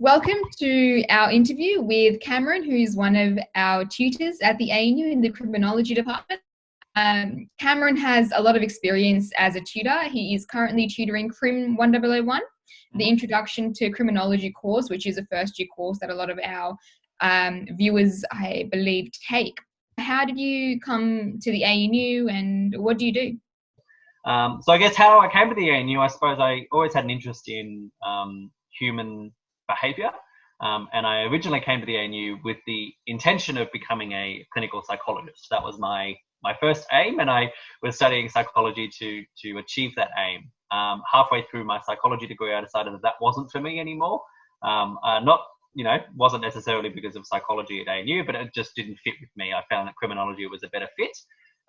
Welcome to our interview with Cameron, who is one of our tutors at the ANU in the Criminology Department. Cameron has a lot of experience as a tutor. He is currently tutoring Crim 1001, the Introduction to Criminology course, which is a first-year course that a lot of our viewers, I believe, take. How did you come to the ANU and what do you do? So I guess how I came to the ANU, I suppose I always had an interest in human behaviour, and I originally came to the ANU with the intention of becoming a clinical psychologist. That was my first aim, and I was studying psychology to achieve that aim. Halfway through my psychology degree, I decided that wasn't for me anymore. Wasn't necessarily because of psychology at ANU, but it just didn't fit with me. I found that criminology was a better fit,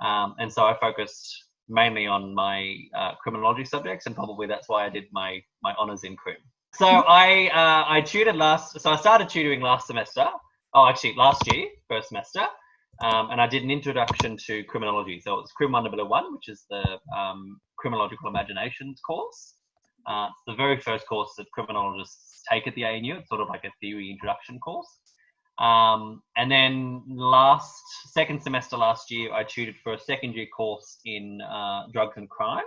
and so I focused mainly on my criminology subjects, and probably that's why I did my honours in crim. So I tutored I started tutoring last semester. Last year, first semester, and I did an introduction to criminology. So it was Crim 1001, which is the criminological imaginations course. It's the very first course that criminologists take at the ANU. It's sort of like a theory introduction course. And then second semester last year, I tutored for a second year course in drugs and crime.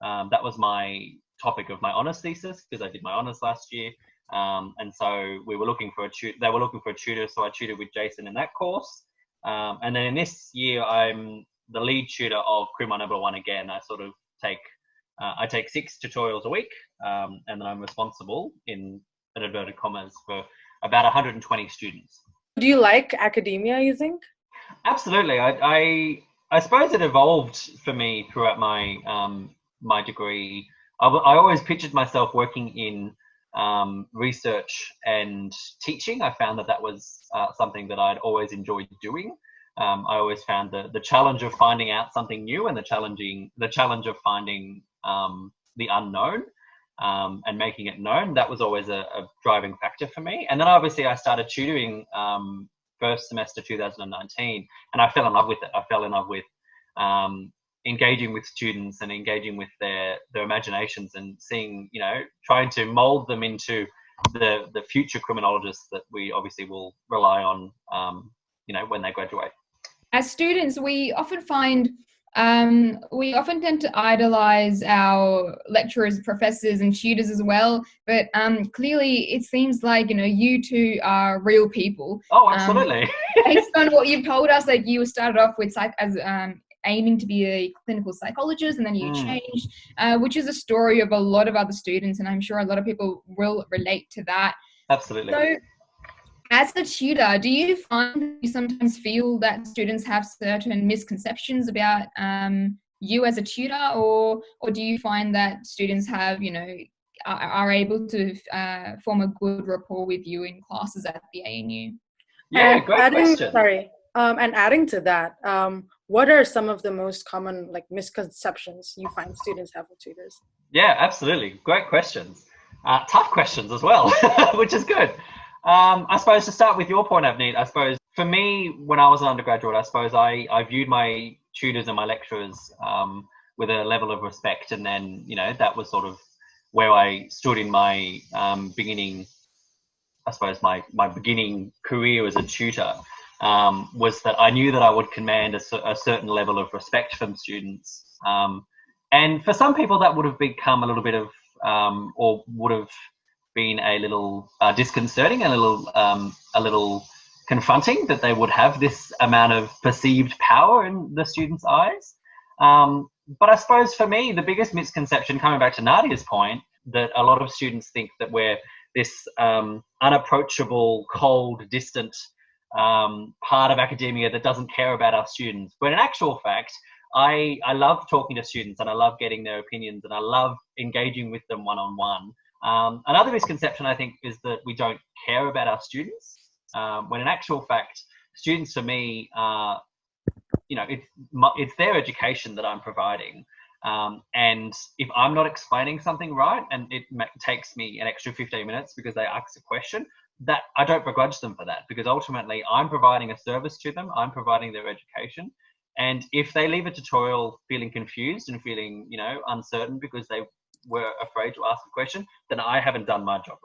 That was my topic of my honours thesis because I did my honours last year. And so we were looking for they were looking for a tutor, so I tutored with Jason in that course. And then in this year, I'm the lead tutor of Crim 101 again. I sort of take 6 tutorials a week, and then I'm responsible, in inverted commas, for about 120 students. Do you like academia, you think? Absolutely. I suppose it evolved for me throughout my my degree. I always pictured myself working in research and teaching. I found that was something that I'd always enjoyed doing. I always found the challenge of finding out something new and the challenge of finding the unknown and making it known. That was always a driving factor for me. And then obviously I started tutoring first semester 2019, and I fell in love with it. I fell in love with engaging with students and engaging with their imaginations and seeing, trying to mold them into the future criminologists that we obviously will rely on, when they graduate. As students, we often tend to idolize our lecturers, professors, and tutors as well. But clearly, it seems like you two are real people. Oh, absolutely. Based on what you've told us, like you started off with aiming to be a clinical psychologist, and then you changed, which is a story of a lot of other students, and I'm sure a lot of people will relate to that. Absolutely. So, as a tutor, do you find you sometimes feel that students have certain misconceptions about you as a tutor, or do you find that students have, are able to form a good rapport with you in classes at the ANU? Yeah, great question. And adding to that, what are some of the most common misconceptions you find students have with tutors? Yeah, absolutely. Great questions. Tough questions as well, which is good. I suppose to start with your point, Avneet, I suppose for me, when I was an undergraduate, I suppose I viewed my tutors and my lecturers with a level of respect. And then, that was sort of where I stood in my beginning, I suppose my beginning career as a tutor, was that I knew that I would command a certain level of respect from students. And for some people that would have become a little bit of, or would have been a little disconcerting, a little confronting, that they would have this amount of perceived power in the students' eyes. But I suppose for me, the biggest misconception, coming back to Nadia's point, that a lot of students think that we're this unapproachable, cold, distant part of academia that doesn't care about our students. But in actual fact, I love talking to students, and I love getting their opinions, and I love engaging with them one-on-one. Another misconception, I think, is that we don't care about our students, when in actual fact, students for me are, it's their education that I'm providing. And if I'm not explaining something right, and it takes me an extra 15 minutes because they ask a question, that I don't begrudge them for that, because ultimately I'm providing a service to them. I'm providing their education. And if they leave a tutorial feeling confused and feeling, uncertain because they were afraid to ask a question, then I haven't done my job